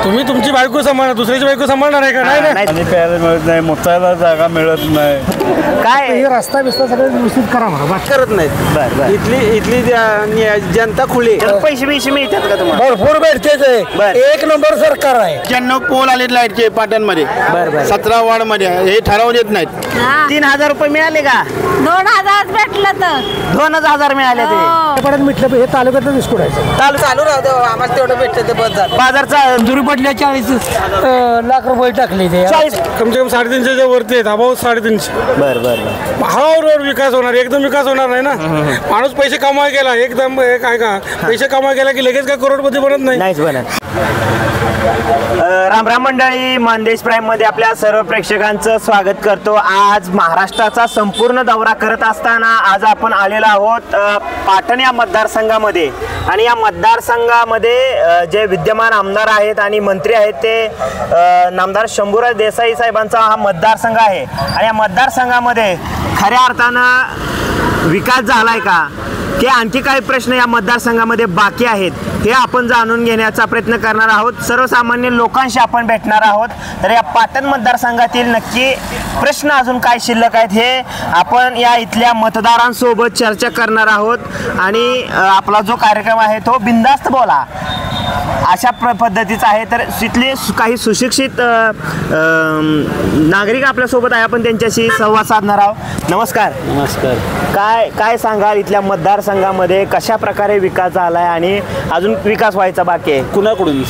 तुम्ही तुमची बायको सांभाळा, दुसऱ्याची बायको सांभाळणार आहे का? नाही ना. आणि प्यायला मिळत नाही, मुतायला जागा मिळत नाही. काय हे रस्ता बिस्ता सगळं व्यवस्थित करा म्हणा, बाकी करत नाहीत. बर इथली जनता खुली. पैसे बिशे मिळतात का तुम्हाला? भरपूर भेटते. बर. एक नंबर सरकार आहे. 91 पोल आले लाईटचे पाटणमध्ये. बर 17 वार्ड मध्ये हे ठराव देत नाहीत. 3000 रुपये मिळाले का? 2000 भेटलं तर 2000 मिळाले ते. परत मिटलं हे तालुक्यातलं बिस्कुट आहे. चालू राहू दे, आम्हाला तेवढं भेटतं ते बस झालं. बाजारचा दुरी पडल्या 40 लाख रुपये टाकले ते. 40. कम से कम 350 वरती आहेत. अभाव 350. बर बर हळूहळू विकास होणार, एकदम विकास होणार नाही ना. माणूस पैसे कमाय गेला एकदम, काय का पैसे कमाय गेला की लगेच काय करोडपती बनत नाही. नाहीच बनत. राम राम मंडळी, मानदेश प्राईम मध्ये आपल्या सर्व प्रेक्षकांचं स्वागत करतो. आज महाराष्ट्राचा संपूर्ण दौरा करत असताना आज आपण आलेलो आहोत पाटण या मतदारसंघामध्ये. आणि या मतदारसंघामध्ये जे विद्यमान आमदार आहेत आणि मंत्री आहेत ते नामदार शंभूराज देसाई साहेबांचा हा मतदारसंघ आहे. आणि या मतदारसंघामध्ये खऱ्या अर्थानं विकास झालाय का, की आणखी काही प्रश्न या मतदारसंघामध्ये बाकी आहेत, हे आपण जाणून घेण्याचा प्रयत्न करणार आहोत. सर्वसामान्य लोकांशी आपण भेटणार आहोत. तर या पाटण मतदारसंघातील नक्की प्रश्न अजून काय शिल्लक आहेत हे आपण या इथल्या मतदारांसोबत चर्चा करणार आहोत. आणि आपला जो कार्यक्रम आहे तो बिनधास्त बोला अशा पद्धतीचा आहे. तर इथले काही सुशिक्षित नागरिक आपल्यासोबत आहे, आपण त्यांच्याशी संवाद साधणार आहोत. नमस्कार. नमस्कार. काय सांगाल इथल्या मतदारसंघामध्ये कशा प्रकारे विकास झाला आहे आणि अजून विकास व्हायचा बाकी आहे? कुणाकडून?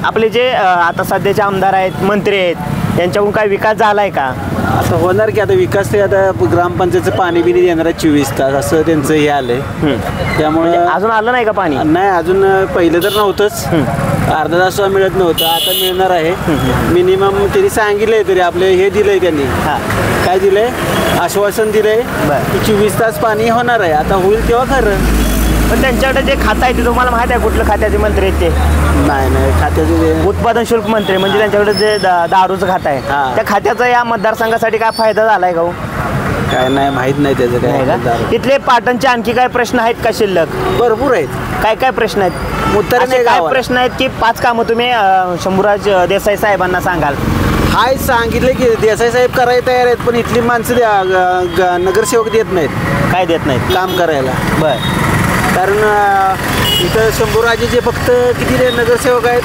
आपले जे आता सध्याचे आमदार आहेत, मंत्री आहेत, यांच्याकडून काय विकास झाला आहे का? आता होणार की आता विकास ते आता ग्रामपंचायतचं पाणी बिनी देणार आहे 24 तास असं त्यांचं हे आलंय. त्यामुळे अजून आलं नाही का पाणी? नाही अजून, पहिलं तर नव्हतंच. अर्धा तास मिळत नव्हतं, आता मिळणार आहे. मिनिमम त्यांनी सांगितलंय, तरी आपले हे दिलंय त्यांनी. काय दिलंय? आश्वासन दिलंय की 24 तास पाणी होणार आहे. आता होईल तेव्हा खरं. पण त्यांच्याकडे जे खातं आहे ते तुम्हाला माहिती आहे कुठलं खात्याचे मंत्री आहेत ते? नाही खात्याचे उत्पादन शुल्क मंत्री, म्हणजे त्यांच्याकडे जे दारूचं खातं आहे त्या खात्याचा या मतदारसंघासाठी काय फायदा झालाय का? काय नाही माहित नाही त्याचं काय. इथले पाटणचे आणखी काय प्रश्न आहेत का शिल्लक? भरपूर आहेत. काय काय प्रश्न आहेत? असे काय प्रश्न आहेत की 5 कामं तुम्ही शंभूराज देसाई साहेबांना सांगाल? हाय सांगितलं की देसाई साहेब करायला तयार आहेत, पण इथली माणसं नगरसेवक देत नाहीत. काय देत नाहीत काम करायला? बर. कारण इथं शंभूराजेचे फक्त किती नगरसेवक आहेत?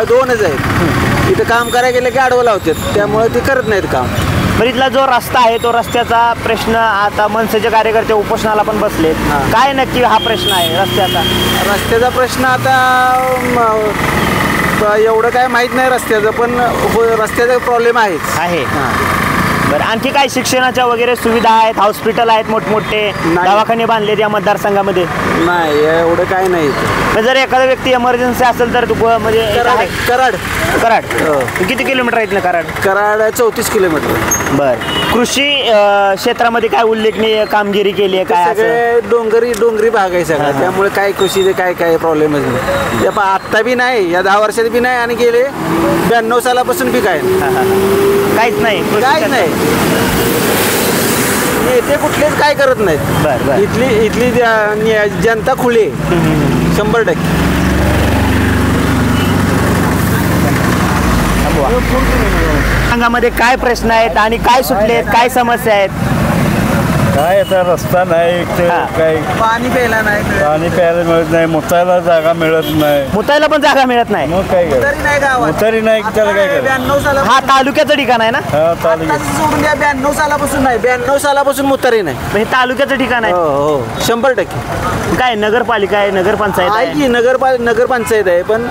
2च आहेत. इथं काम करायला गेलं की आडवं लावतात, त्यामुळे ते करत नाहीत काम. बरं, इथला जो रस्ता आहे तो रस्त्याचा प्रश्न, आता मनसेचे कार्यकर्ते उपोषणाला पण बसलेत. काय नक्की हा प्रश्न आहे रस्त्याचा प्रश्न? आता एवढं काय माहीत नाही रस्त्याचं, पण रस्त्याचा प्रॉब्लेम आहे. बरं, आणखी काय शिक्षणाच्या वगैरे सुविधा आहेत? हॉस्पिटल आहेत, मोठमोठे दवाखाने बांधलेत या मतदारसंघामध्ये? नाही एवढं काय नाही. जर एखादा व्यक्ती इमर्जन्सी असेल तर म्हणजे कराड किती किलोमीटर आहेत ना? कराड 34 किलोमीटर. बर. कृषी क्षेत्रामध्ये काय उल्लेखनीय कामगिरी केली आहे काय? सगळे डोंगरी भाग आहे सगळा, त्यामुळे काय कृषीचे काय प्रॉब्लेमच नाही. आत्ता बी नाही, या 10 वर्षात बी नाही, आणि गेले 92 सालापासून बी काय काहीच नाही. ते कुठलेच काय करत नाहीत. इथली जनता खुली 100%. संघामध्ये काय प्रश्न आहेत आणि काय सुटले आहेत, काय समस्या आहेत? काय आता रस्ता नाही, काय पाणी प्यायला मिळत नाही, मुतायला जागा मिळत नाही. मुतायला पण जागा मिळत नाही. मग काय मुतारी नाही, त्याला काय करायचं? हा तालुक्याचं ठिकाण आहे ना? सोडून द्या. 92 सालापासून नाही, 92 सालापासून मुतारी नाही. म्हणजे तालुक्याचं ठिकाण आहे. हो 100%. काय नगरपालिका आहे, नगरपंचायत आहे की? नगरपंचायत आहे, पण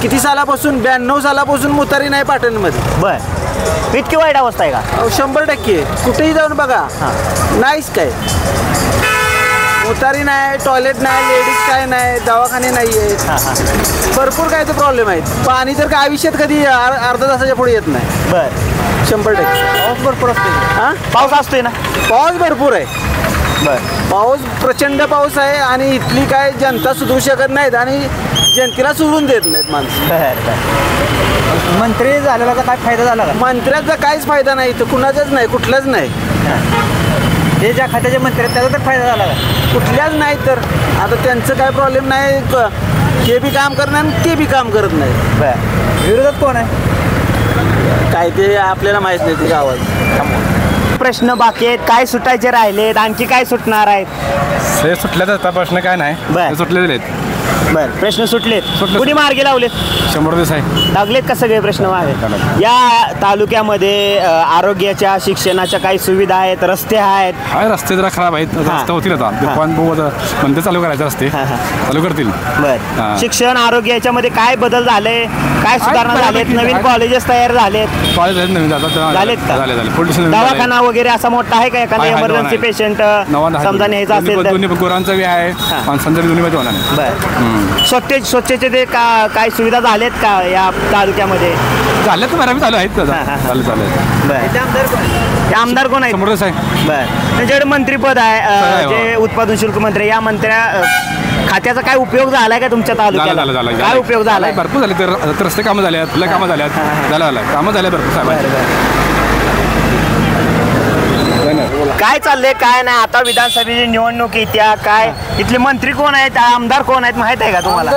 किती सालापासून? 92 सालापासून मुतारी नाही पाटणमध्ये. बर. इतकी वाईट अवस्था आहे का? 100%. कुठेही जाऊन बघा, नाहीच काय. मुतारी नाही, टॉयलेट नाही, लेडीज काय नाही, दवाखाने नाही आहेत. भरपूर काय तर प्रॉब्लेम आहेत. पाणी तर काय आयुष्यात कधी अर्धा तासाच्या पुढे येत नाही. बर. 100%. पाऊस भरपूर असतो. पाऊस असतोय ना? पाऊस भरपूर आहे. बर. पाऊस प्रचंड पाऊस आहे, आणि इथली काय जनता सुधरू शकत नाहीत, आणि जनतेला सोडून देत नाहीत माणसं. मंत्री झालेला काय फायदा झाला का? मंत्र्याचा काहीच फायदा नाही इथं, कुणाचाच नाही, कुठलाच नाही. हे ज्या खात्याचे मंत्री आहेत त्याचा तर फायदा झाला का? कुठल्याच नाही. तर आता त्यांचं काय प्रॉब्लेम नाही. हे बी काम करणार आणि ते बी काम करत नाही. विरोधात कोण आहे? काय ते आपल्याला माहित नाही ते गावात. प्रश्न बाकी आहेत, काय सुटायचे राहिलेत, आणखी काय सुटणार आहेत? हे सुटल्याचा आता प्रश्न काय नाही, बर. ते सुटलेले आहेत. बर, प्रश्न सुटलेत. सुटले. कुणी मार्गी लावलेत? 100 दिवस आहे. लागलेत का सगळे प्रश्न मागे? या तालुक्यामध्ये आरोग्याच्या, शिक्षणाच्या काही सुविधा आहेत, रस्ते आहेत. काय रस्ते जरा खराब आहेत, रस्ते होतील आता. दुकान म्हणते चालू करायचं रस्ते, चालू करतील. बर, हा. शिक्षण, आरोग्य याच्यामध्ये काय बदल झाले, काय सुधारणा झालेत, नवीन कॉलेजेस तयार झालेत? कॉलेज आहेत नवीन झालेत का? झाले पोलीस दवाखाना वगैरे असा मोठा आहे का? एखादा इमर्जन्सी पेशंट समजा न्यायचा असेल तर? गुरांचा बी आहे, माणसांचा बी दोन्ही मध्ये होणार आहे. बर, स्वच्छतेचे ते काय सुविधा झालेत का या तालुक्यामध्ये? झाले तर बऱ्यापैकी चालू आहेत. चालू ते आमदार कोण आहेत? समोरच आहे. बर, त्यांच्याकडे मंत्रीपद आहे, जे उत्पादन शुल्क मंत्री. या मंत्र्या खात्याचा काय उपयोग झालाय का तुमच्या तालुक्याला? झाला काय उपयोग झालाय? भरपूर झाले तर रस्ते कामं झाले, फुलं कामं झाल्यात, झालं कामं झाले भरपूर साहेब. काय चाललंय काय नाही? आता विधानसभेची निवडणूक येत्या, काय इथले मंत्री कोण आहेत, आमदार कोण आहेत माहित आहे का तुम्हाला?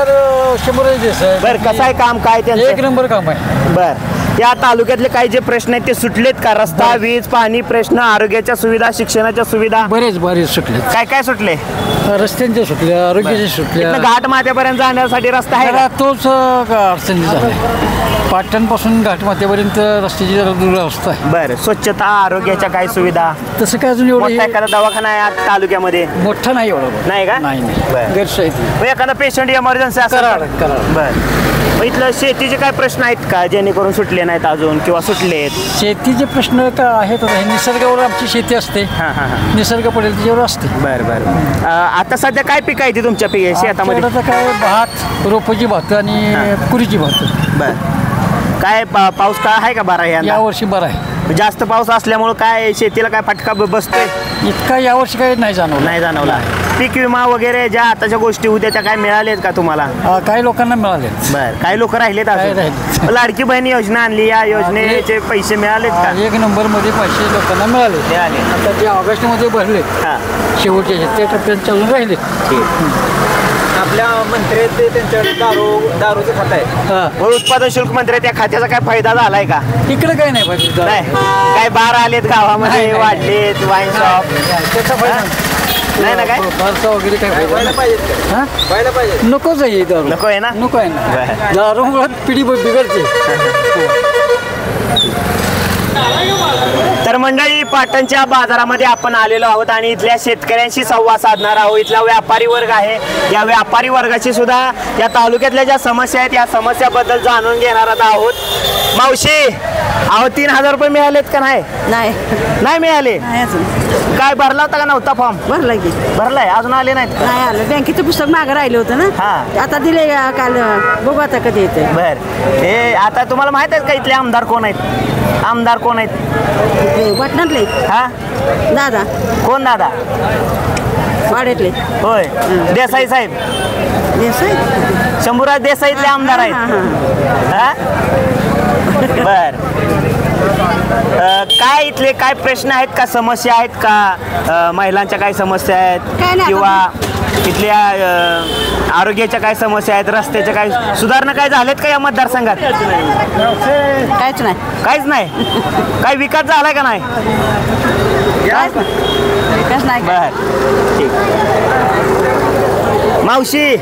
100 दिवस आहे. बर, कसं आहे काम काय त्यांचं? एक नंबर काम आहे. बर, या तालुक्यातले काही जे प्रश्न आहेत ते सुटलेत का? रस्ता, वीज, पाणी प्रश्न, आरोग्याच्या सुविधा, शिक्षणाच्या सुविधा बरेच सुटले. काय काय सुटले? रस्त्यांचे सुटले, आरोग्याचे सुटले. इथनं घाट माथ्यापर्यंत जाण्यासाठी रस्ता आहे का? तोच अडचणी झाला. पाटणपासून घाटमाथ्यापर्यंत रस्त्याची जरा दुरवस्था आहे. बरं, स्वच्छता, आरोग्याच्या काही सुविधा? तसं काय अजून एवढं मोठा एखादा दवाखाना आहे आज तालुक्यामध्ये? मोठा नाही एवढं. नाही का? नाही बरं. गैरसोय. मग एखादा पेशंट इमर्जन्सी असेल तर? कराड. बरं, मग इथलं शेतीचे काय प्रश्न आहेत का जेणेकरून सुटले नाहीत अजून किंवा सुटलेत? शेतीचे प्रश्न का आहेत? निसर्गावर आमची शेती असते. निसर्ग पडेल त्याच्यावर असते. बरं बरं. आता सध्या काय पिकं आहे ती तुमच्या शेतामध्ये? आमच्याकडं तर काय भात, रोपाची भात आणि पुरीची भात. बरं, काय पाऊस काय आहे का बरा? या वर्षी बरं आहे. जास्त पाऊस असल्यामुळे काय शेतीला काय फटका बसतोय? इतका यावर्षी काही नाही जाणवलं. नाही जाणवला. पीक विमा वगैरे ज्या आताच्या गोष्टी होत्या त्या काय मिळालेत का तुम्हाला? काही लोकांना मिळाले. बर, काही लोक राहिलेत अजून? राहिलेत. लाडकी बहीण योजना आणली, या योजनेचे पैसे मिळालेत का? 1 नंबरमध्ये पैसे लोकांना मिळाले. आता जे ऑगस्टमध्ये भरले शेवटचे ते टप्प्यात चालून राहिले. आपल्या मंत्री आहेत ते त्यांच्याकडे दारूचं खातं आहे. उत्पादन शुल्क मंत्री, त्या खात्याचा काय फायदा झालाय का? इकडे काही नाही पाहिजे. नाही, काय बार आलेत गावामध्ये, वाढलेत वाईन शॉप? नाही ना? काय फारसा वगैरे काय व्हायला पाहिजे. नकोच आहे दारू. नको आहे ना? नको आहे ना. दारू मुळात पिढी बिघडते. तर मंडळी, पाटणच्या बाजारामध्ये आपण आलेलो आहोत आणि इथल्या शेतकऱ्यांशी संवाद साधणार आहोत. इथला व्यापारी वर्ग आहे, या व्यापारी वर्गाची सुद्धा या तालुक्यातल्या ज्या समस्या आहेत या समस्याबद्दल जाणून घेणार आहोत. मावशी, अहो 3000 रुपये मिळालेत का? नाही नाही मिळाले. काय भरला होता का नव्हता फॉर्म? भरला की. भरलाय, अजून आले नाहीत? नाही आलं, बँकेचं पुस्तक मागं राहिलं होतं ना. आता दिले काल, बघू आता कधी येते. बर, हे आता तुम्हाला माहित आहेत का इथले आमदार कोण आहेत? आमदार कोण आहेत? वाटणारले. हा, दादा. कोण दादा? वाड्यातले. होय, देसाई साहेब. देसाई. शंभूराज देसाईतले आमदार आहेत. हा, बर. काय इथले काय प्रश्न आहेत का, समस्या आहेत का? महिलांच्या काय समस्या आहेत किंवा इथल्या आरोग्याच्या काय समस्या आहेत, रस्त्याच्या काय सुधारणा काय झालेत का या मतदारसंघात? काहीच नाही. काहीच नाही. काय विकास झालाय का नाही? विकास नाही. बर, ठीक. मावशी,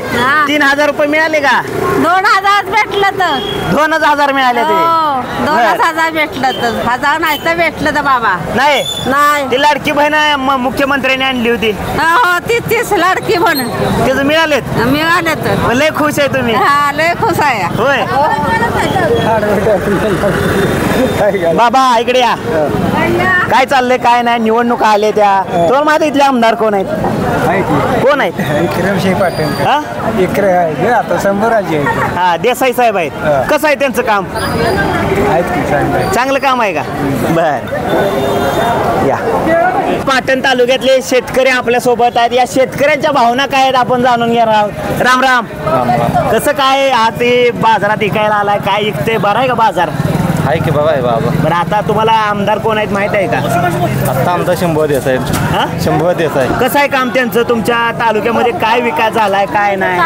3000 रुपये मिळाले का? 2000 भेटलं तर. 2000 मिळाले ते? 2000 भेटलं तर. 1000 नाही तर भेटलं तर बाबा. नाही नाही. ती लाडकी बहीण मुख्यमंत्र्यांनी आणली होती. हो, तीच लाडकी म्हणून त्याचं मिळालेत? मिळाले तर. लय खुश आहे तुम्ही? हा, लय खुश आहे. होय. बाबा इकडे या. काय चाललंय काय नाही? निवडणुका आले त्या, तुम्हाला माहिती इथले आमदार कोण आहेत? कोण आहेत? विक्रमसिंह पाटील. हा, आता संभराजी आहे. हा, देसाई साहेब आहेत. कसं आहे त्यांचं काम? चांगलं काम आहे का? बर, या. पाटण तालुक्यातले शेतकरी आपल्या सोबत आहेत. या शेतकऱ्यांच्या भावना काय आहेत आपण जाणून घेणार आहोत. राम राम. कसं काय आज ते बाजारात विकायला आलाय? काय विकते? बरं आहे का बाजार? आहे की बाबा आहे बाबा. बरं आता तुम्हाला आमदार कोण आहेत माहित आहे का? आता आमचा शंभर देसाई. हा? शंभर देसाई. कसं आहे काम त्यांचं तुमच्या तालुक्यामध्ये? काय विकास झालाय काय नाही?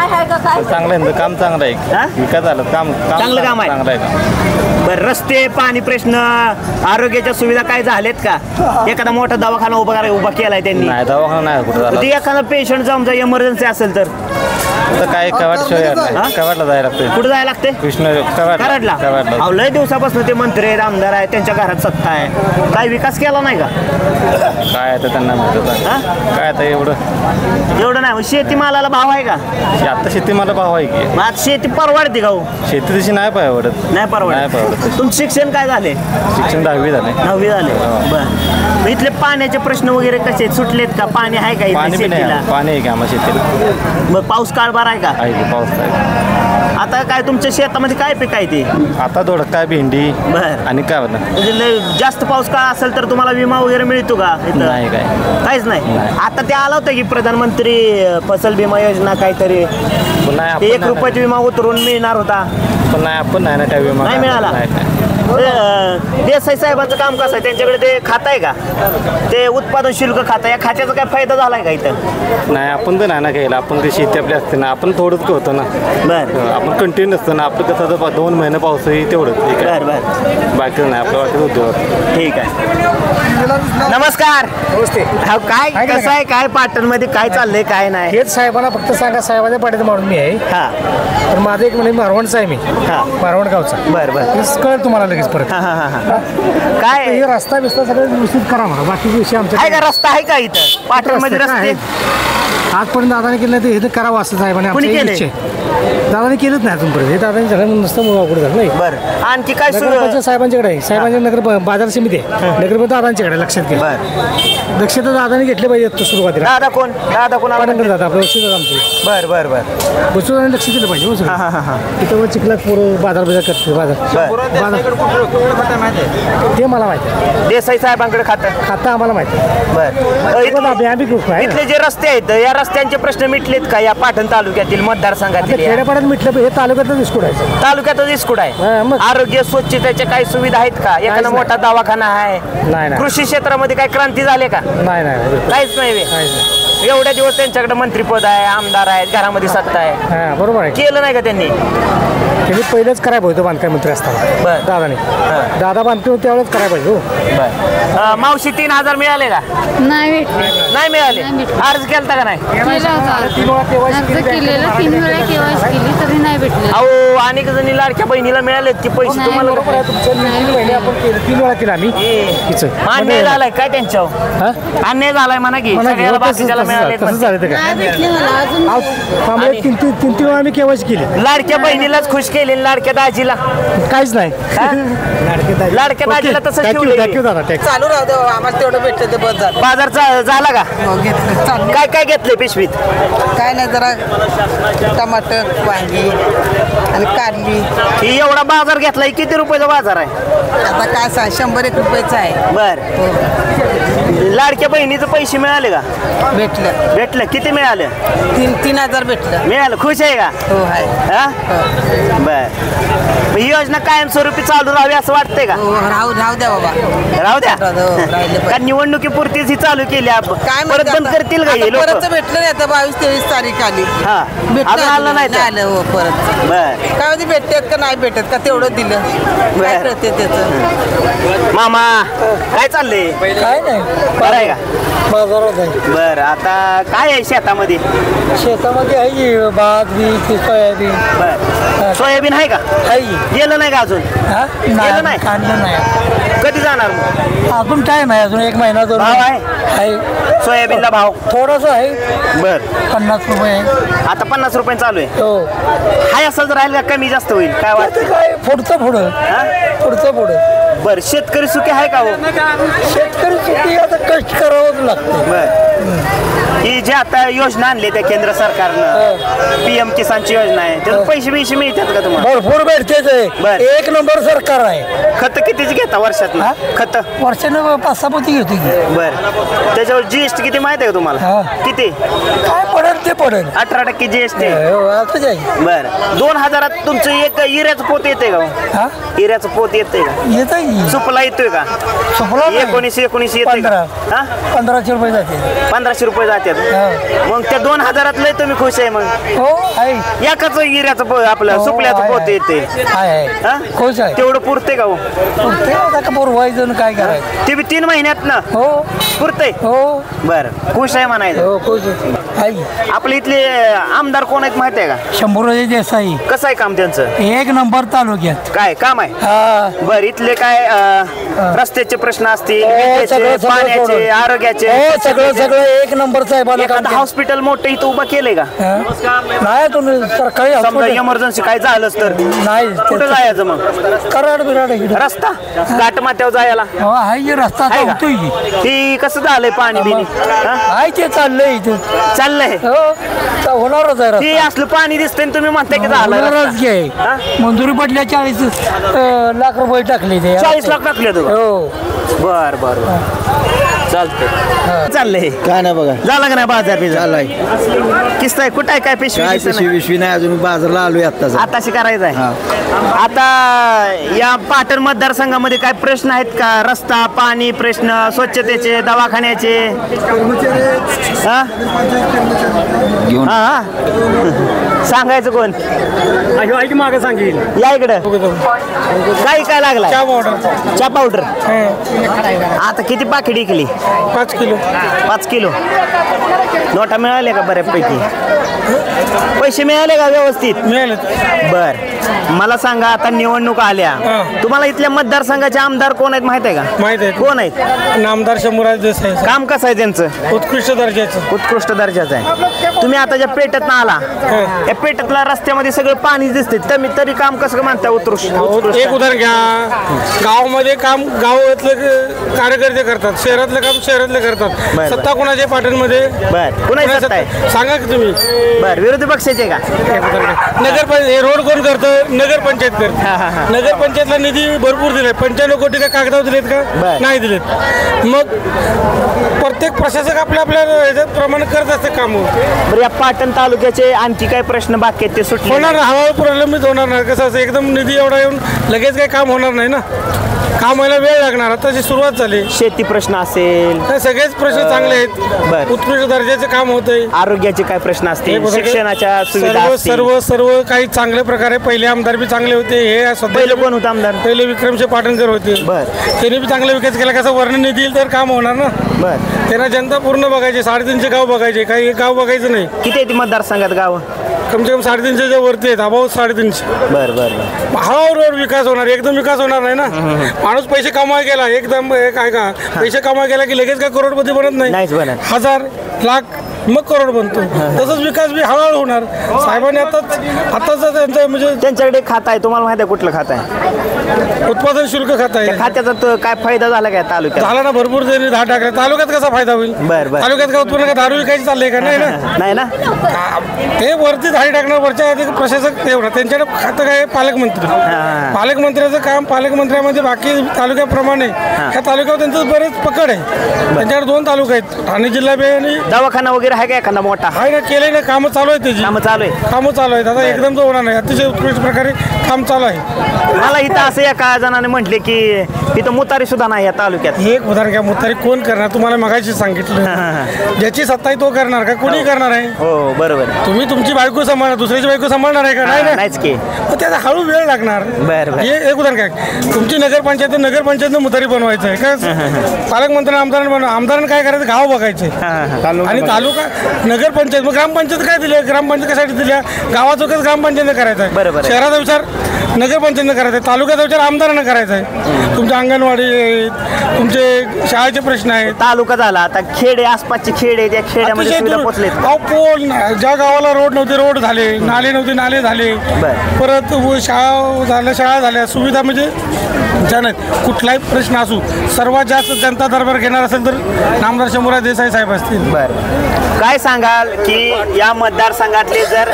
चांगलं आहे काम चांगलं आहे. विकास झाला काम चांगलं काम आहे. चांगलं आहे. बरं रस्ते पाणी प्रश्न आरोग्याच्या सुविधा काय झालेत का? एखादा मोठा दवाखाना उभा केलाय त्यांनी? नाही दवाखाना नाही कुठं झाला. एखादा पेशंट समजा इमर्जन्सी असेल तर काय कवाडला जायला लागतं. कुठं जायला लागते? कृष्ण कराडला. लय दिवसापासून ते मंत्री आहेत आमदार आहेत त्यांच्या घरात सत्ता आहे. काय विकास केला नाही का? काय आता त्यांना काय आता एवढं नाही. शेतीमालाला भाव आहे का? आता शेतीमाला भाव आहे की. मग आता शेती परवडते का? शेती तशी नाही परवडत. नाही परवडत. तुमचं शिक्षण काय झाले? शिक्षण 10वी झाले. 9वी झाले. बरं इथले पाण्याचे प्रश्न वगैरे कसे सुटलेत का? पाणी आहे का पाणी शेतीला? पाणी आहे का आम्हाला शेतीला? मग पाऊस काळबार आहे का? आहे की पाऊस आहे. आता काय तुमच्या शेतामध्ये काय पीक आहे ते? आता दोडका भेंडी. बरं आणि काय होतं म्हणजे जास्त पाऊस काळ असेल तर तुम्हाला विमा वगैरे मिळतो का? नाही काहीच नाही. आता ते आलं होतं की प्रधानमंत्री फसल विमा योजना काहीतरी 1 रुपयाचा विमा उतरून मिळणार होता. पण नाही आपण नाही ना त्या विमा नाही मिळाला. देसाई साहेबांचं काम कसं आहे? त्यांच्याकडे ते खातं आहे का? ते उत्पादन शुल्क खातं. या खात्याचा काय फायदा झालाय का इथं? नाही आपण तर नाही ना घ्यायला. आपण ते शेती आपली असते ना आपण थोडंच होतो ना. बरं आपण कंटिन्यू नसतं ना. आपलं कसं 2 महिने पाऊसही तेवढंच. बरं बाकी नाही आपलं वाटत उद्योग. ठीक आहे. नमस्कार. काय कसं आहे? काय पाटणमध्ये काय चाललंय काय नाही? हेच साहेबांना फक्त सांगा. साहेबांच्या पाठीत मारून मी आहे. हा तर माझं एक म्हणजे मारवणचा आहे मी. मारवण गावचा. बरं कळेल तुम्हाला लगेच परत. काय हे रस्ता बिस्ता सगळं व्यवस्थित करा म्हणा. बाकीचे विषय आमच्या आहे का? रस्ता आहे का इथं पाटणमध्ये? रस्ते आजपर्यंत दादाने केलं ते हे करावं असं साहेबांनी दादाने केलंच नाही अजूनपर्यंत. हे दादाने झालं नुसतं मुळाकडे झालं नाही. बरं आणखी काय नगरपंचायत साहेबांच्याकडे आहे. साहेबांच्या नगर बाजार समिती आहे. नगरपंचायत दादांच्याकडे लक्षात घ्या. दक्षता दादाने घेतले पाहिजे सुरुवातीला. दादा कोण पाटणकर दादा आपलं वस्तू आमचे. बरं वस्तूदाराने लक्ष दिलं पाहिजे. तिथं चिखलात पोरं बाजार करते. ते मला माहिती आहे. देसाई साहेबांकडे खातं आम्हाला माहिती आहे. बरं इथले जे रस्ते आहेत या रस्त्यांचे प्रश्न मिटलेत का या पाटण तालुक्यातील मतदारसंघातील? खेड्यापाड्यात मिटलं हे तालुक्यातच विस्कुट आहे. तालुक्यातच विस्कुट आहे. आरोग्य स्वच्छतेच्या काही सुविधा आहेत का? एखादा मोठा दवाखाना आहे? नाही. कृषी क्षेत्रामध्ये काही क्रांती झाली का? नाही काहीच नाही. एवढ्या दिवस त्यांच्याकडे मंत्रीपद आहे आमदार आहेत घरामध्ये सत्ता आहे. बरोबर आहे. केलं नाही का त्यांनी? पहिलेच करायला पाहिजे बांधकाम मंत्री असताना दादाने. दादा बांधतो त्यावेळेस करायला पाहिजे. मावशी 3000 मिळाले का? नाही मिळाले. अर्ज केलता का नाही? तरी नाही भेटले. अहो अनेक जणी लाडक्या बहिणीला मिळालेत की पैसे तुम्हाला? 3 वेळा केला आम्ही. अन्याय झालाय काय त्यांच्यावर? अन्याय झालाय म्हणा की सगळ्याला बाकीच्याला मिळाले. तसं झालं तर काय 3 वेळा आम्ही केवायसी केली. लाडक्या बहिणीलाच खुश केले लाडक्या दाजीला काहीच नाही. लाडक्या दाजीला तसं चालू राहू दे आम्हाला तेवढं भेटलं ते बस झालं. बाजार झाला का? काय काय घेतलंय पिशवीत? काय नाही जरा टमाटर वांगी आणि कारली. ही एवढा बाजार घेतलाय किती रुपयाचा बाजार आहे? आता काय सांग 100-1 रुपयाचा आहे. बर लाडक्या बहिणीचे पैसे मिळाले का? भेटलं किती मिळालं? 3,000 भेटलं. मिळालं खुश आहे का? हो आहे. बर ही योजना कायमस्वरूपी चालू राहावी असं वाटतंय का? राहू द्या बाबा. राहू द्या का निवडणुकीपुरतीच ही चालू केली काय परत बंद करतील का हे लोक? परत भेटलं नाही आता 22-23 तारीख आली. अजून आलं नाही आलं हो परत. बर काय भेटतात का नाही भेटत का तेवढं दिलं काय करते त्याचं. मामा काय चाललंय? काय नाही बरं आहे का? बाजारात आहे. बर आता काय आहे शेतामध्ये? आहे भात बीज सोयाबीन. बर सोयाबीन आहे का? गेलं नाही का अजून? गेलं नाही. काढलं नाही. कधी जाणार मग? अजून टाइम आहे. अजून 1 महिना भाव आहे सोयाबीनला भाव? थोडंसं आहे. बर 50 रुपये. आता 50 रुपये चालू आहे. हो हाय असं राहील का कमी जास्त होईल काय वाटतं? काय पुढचं पुढं. बर शेतकरी सुखी आहे का हो? शेतकरी सुखी आता कष्ट करावंच लागतं. बर ही जी आता योजना आणली त्या केंद्र सरकारनं PM किसानची योजना आहे त्याचे पैसे मिळतात का तुम्हाला? भरपूर भेटतेच बर. आहे. एक नंबर सरकार आहे. खत कितीच घेता वर्षात? खत वर्षानं 5-6 पोती घेतो की. बर त्याच्यावर GST किती माहिती आहे का तुम्हाला? किती? काय पडेल ते पडेल. 18% GST. असं जाईल. बर 2000 तुमचं एक इऱ्याचं पोत येते का? इऱ्याचं पोत येते का? येत सुपला येतोय का? 1919 येते का? 1500 रुपये जाते. 1500 रुपये जातात. मग त्या 2000 लय तुम्ही खुश आहे? मग हो आहे. एकाच इऱ्याचं आपलं सुपल्याचं पोत येते खुश आहे. तेवढं पुरते का हो? पुरवायचं काय करायचं ते बी 3 महिन्यात ना? हो पुरते. हो बर खुश आहे म्हणायचं. हो खुश आहे. आपले इथले आमदार कोण आहेत माहिती आहे का? शंभूराजे देसाई. कसं आहे काम त्यांचं? एक नंबर तालुक्यात. काय काम आहे? बर इथले काय रस्त्याचे प्रश्न असतील, विजेचे, पाण्याचे, आरोग्याचे, सगळं एक नंबर साहेबांना. एखादं हॉस्पिटल मोठं इथं उभं केलंय का? नाही तुम्ही सरकारी समजा इमर्जन्सी काय झालंच तर नाही कुठं जायचं मग? कराड बिराड रस्ता घाट माथ्यावर जायला आहे रस्ता होतोय की. ती कसं झालंय पाणी बिनी? आहे ते चाललंय इथे. चाललंय होणारच आहे. ते असलं पाणी दिसतंय आणि तुम्ही म्हणताय की झालं राजकीय आहे. मंजुरी पडल्या 40 लाख रुपये टाकले ते. 40 लाख टाकले तू? हो. बर बर चाललंय काय नाही बघा. झालं का नाही बाजार बिजार? चालय. किस्त आहे कुठं आहे? काय पिशवी नाही अजून बाजारला आलोय आताशी करायचं आहे. आता या पाटण मतदारसंघामध्ये काय प्रश्न आहेत का? रस्ता, पाणी प्रश्न, स्वच्छतेचे, दवाखान्याचे? सांगायचं कोण? मागे सांगेल. या इकडं काय लागला? चहा पावडर. आता किती पाकिट विकली? 5 किलो. 5 किलो. नोटा मिळाल्या का बऱ्यापैकी? पैसे मिळाले का व्यवस्थित? मिळाले. बर मला सांगा आता निवडणूक आल्या तुम्हाला इथल्या मतदारसंघाचे आमदार कोण आहेत माहित आहे का? माहित आहे. कोण आहेत? नामदार शंभूराज देसाई. काम कसं आहे त्यांचं? उत्कृष्ट दर्जाचं. उत्कृष्ट दर्जाचं आहे. तुम्ही आता ज्या पेठेतनं आला या पेठेतल्या रस्त्यामध्ये सगळं पाणी दिसते तरी काम कसं म्हणता उत्कृष्ट? एक उदाहरण घ्या. गावामध्ये काम गावातलं कार्यकर्ते करतात, शहरातलं काम शहरातले करतात. सत्ता कोणाच्या पाटणमध्ये? कुणाची सत्ता आहे सांगा की तुम्ही. बर विरोधी पक्षाचे का? नगरपंचायत रोड कोण करतं? नगरपंचायत करते. नगरपंचायतला निधी भरपूर दिलाय. 95 कोटी का कागदावर दिलेत का? नाही दिलेत. मग प्रत्येक प्रशासक आपल्या ह्याच्यात प्रमाणे करत असते काम. बरं या पाटण तालुक्याचे आणखी काय प्रश्न बाकी आहेत ते सुटले? होणार हळूहळू प्रलंबित होणार नाही. कसं असं एकदम निधी एवढा येऊन लगेच काही काम होणार नाही ना. काम व्हायला वेळ लागणार. आताची सुरुवात झाली. शेती प्रश्न असेल सगळेच प्रश्न चांगले आहेत. उत्कृष्ट दर्जाचे काम होतंय. आरोग्याचे काय प्रश्न असतील? शिक्षणाच्या सुविधा सर्व काही चांगल्या प्रकारे. पहिले आमदार बी चांगले होते. हे पहिले कोण होता आमदार? पहिले विक्रमसिंह पाटणकर होते. त्यांनी बी चांगला विकास केला. कसं वर्णन निधी येईल तर काम होणार ना. त्यांना जनता पूर्ण बघायची. 350 गाव बघायचे. काही गाव बघायचं नाही. किती आहेत मतदारसंघात गाव? कम से कम 350 वरती आहेत. अबाव 350. हळूहळू विकास होणार. एकदम विकास होणार नाही ना. माणूस पैसे कमावा गेला एकदम काय का पैसे कमावा गेला की लगेच काय करोडपती बनत नाही. 1000 लाख मग करोड बनतो. तसंच विकास बी हळूहळू होणार. साहेबांनी आताच त्यांचं म्हणजे त्यांच्याकडे खातं आहे. तुम्हाला माहिती आहे कुठलं खातं आहे? उत्पादन शुल्क खातं आहे. खात्याचा काय फायदा झाला काय तालुक्यात? झाला ना भरपूर. त्यांनी 10 टाकले. तालुक्यात कसा फायदा होईल? तालुक्यात काय उत्पन्न का दारू विकायची चाललंय का? नाही ना. नाही ना. ते वरती 10 टाकणार. वरच्या अधिक प्रशासक तेवढा. त्यांच्याकडे खातं काय? पालकमंत्री. पालकमंत्र्याचं काम पालकमंत्र्यामध्ये बाकी तालुक्याप्रमाणे ह्या तालुक्यावर त्यांचं बरेच पकड आहे. त्यांच्याकडे 2 तालुका आहेत. ठाणे जिल्हा बी आणि दवाखाना वगैरे आहे का एखादा मोठा? आहे ना. केलंय ना. कामं चालू आहेत त्याची. कामं चालू आहेत. आता एकदम तो होणार नाही. अतिशय उत्कृष्ट प्रकारे काम चालू आहे. मला इथं असं एका जणाने म्हटले की इथं मुतारी सुद्धा नाही या तालुक्यात. एक उदाहरण घ्या. मुतारी कोण करणार? तुम्हाला मगाशी सांगितलं. ज्याची सत्ता आहे तो करणार का? कोणी करणार आहे? हो बरोबर. तुम्ही तुमची बायको सांभाळणार. दुसऱ्याची बायको सांभाळणार आहे का? नाहीच की. त्याचा हळू वेळ लागणार. एक उदाहरण काय. तुमची नगरपंचायत मुतारी बनवायचं आहे का? पालकमंत्र्यांना आमदारांना आमदारांना काय करायचं? गाव बघायचे आणि तालुका नगरपंचायत, मग ग्रामपंचायत काय दिले? ग्रामपंचायत कशासाठी दिल्या? गावाचा विकास ग्रामपंचायतने करायचा आहे. बरोबर आहे. शहराचा विचार नगरपंचायतने करायचा आहे. तालुक्याचा विचार आमदारांना करायचा आहे. तुमच्या अंगणवाडी आहेत, तुमचे शाळेचे प्रश्न आहेत. तालुका झाला, आता खेडे, आसपासची खेडे, त्या खेड्यामध्ये सुविधा पोहोचलेत. अहो पोल, ज्या गावाला रोड नव्हते रोड झाले, नाले नव्हते नाले झाले, परत शाळा झाल्या, सुविधा म्हणजे कुठलाही प्रश्न असू, सर्वात जास्त जनता दरबार घेणार असेल तर नामदार शंभूराज देसाई साहेब असतील. काय सांगाल की या मतदारसंघातले जर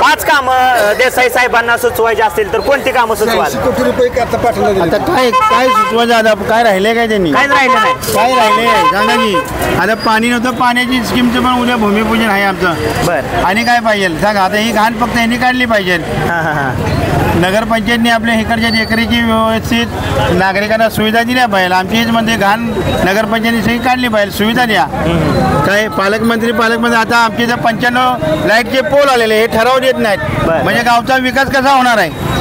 5 कामं देसाई साहेबांना सुचवायचे असतील तर कोणती कामं सुचवाल? कोटी रुपये आता पाठवलं. आता काय सुचवायचं? आता काय राहिले काय त्यांनी? काहीच राहिलं नाही. काय राहिले सांगा की. आता पाणी नव्हतं, पाण्याची स्कीमचं पण उद्या भूमिपूजन आहे आमचं. आणि काय पाहिजे सांगा? आता ही घाण फक्त यांनी काढली पाहिजे. नगरपंचायतने आपल्या इकडच्या देखरेखी व्यवस्थित नागरिकांना सुविधा दिल्या पाहिजे. आमची हेच म्हणजे घाण नगरपंचायतने सगळी काढली पाहिजे, सुविधा द्या. काय पालकमंत्री आता आमच्या इथं 95 लाईटचे पोल आलेले, हे ठराव देत नाहीत. म्हणजे गावचा विकास कसा होणार आहे?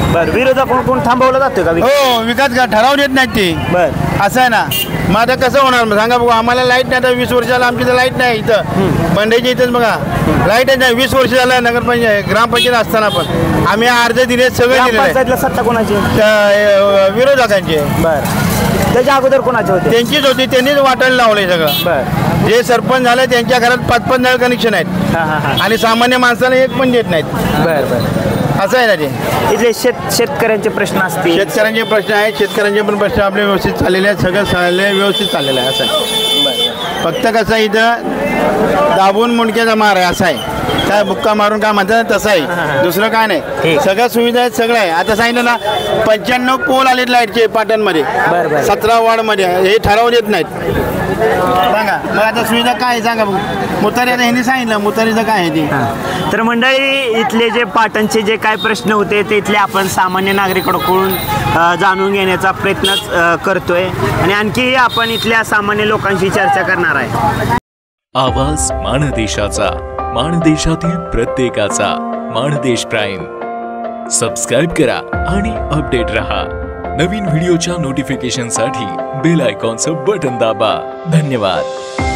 विरोधक कोण थांबवलं जातं का? हो, विकास ठराव देत नाहीत ते. असं आहे ना. मग आता कसं होणार सांगा बघू? आम्हाला लाईट नाही. आता 20 वर्षाला आमची इथं लाईट नाही. इथं मंडईच्या इथंच बघा लाईटच नाही. 20 वर्ष झालं नगरपंचायत ग्रामपंचायत असताना पण आम्ही अर्ज दिले, सगळे दिले. सत्ता कोणाची? विरोधकांचे. त्याच्या अगोदर कोणाचे होते? त्यांचीच होती, त्यांनीच वाटायला लावलंय सगळं. जे सरपंच झालं त्यांच्या घरात 5-5 नळ कनेक्शन आहेत आणि सामान्य माणसाला एक पण देत नाहीत. असं आहे ना ते. इथले शेतकऱ्यांचे प्रश्न असतील. शेतकऱ्यांचे प्रश्न आहेत. शेतकऱ्यांचे पण प्रश्न आपले व्यवस्थित चाललेले आहेत. सगळं व्यवस्थित चाललेलं आहे. असं आहे. फक्त कसं इथं दाबून मुंडक्याचा मार आहे. असं आहे. काय बुक्का मारून काय म्हणतात तसं आहे. दुसरं काय नाही. सगळ्या सुविधा आहेत, सगळं आहे. आता सांगितलं ना 95 पोल आलेत लाईटचे पाटणमध्ये. 17 वॉर्डमध्ये. हे ठराव देत नाहीत. सांगा मग आता सुविधा काय आहे सांगा बघू? मुतारी आता ह्यांनी सांगितलं मुतारीचं काय आहे ते. तर मंडळी, इथले जे पाटणचे जे काय प्रश्न होते ते इथले आपण सामान्य नागरिकांकडून जाणून घेण्याचा प्रयत्न करतोय आणि आणखी आपण इथल्या सामान्य लोकांशी चर्चा करणार आहे. आवाज माणदेशाचा, माणदेशातील प्रत्येकाचा. माणदेश प्राईम सबस्क्राईब करा आणि अपडेट रहा. नवीन व्हिडिओच्या नोटिफिकेशनसाठी बेल आयकॉनचं बटन दाबा. धन्यवाद.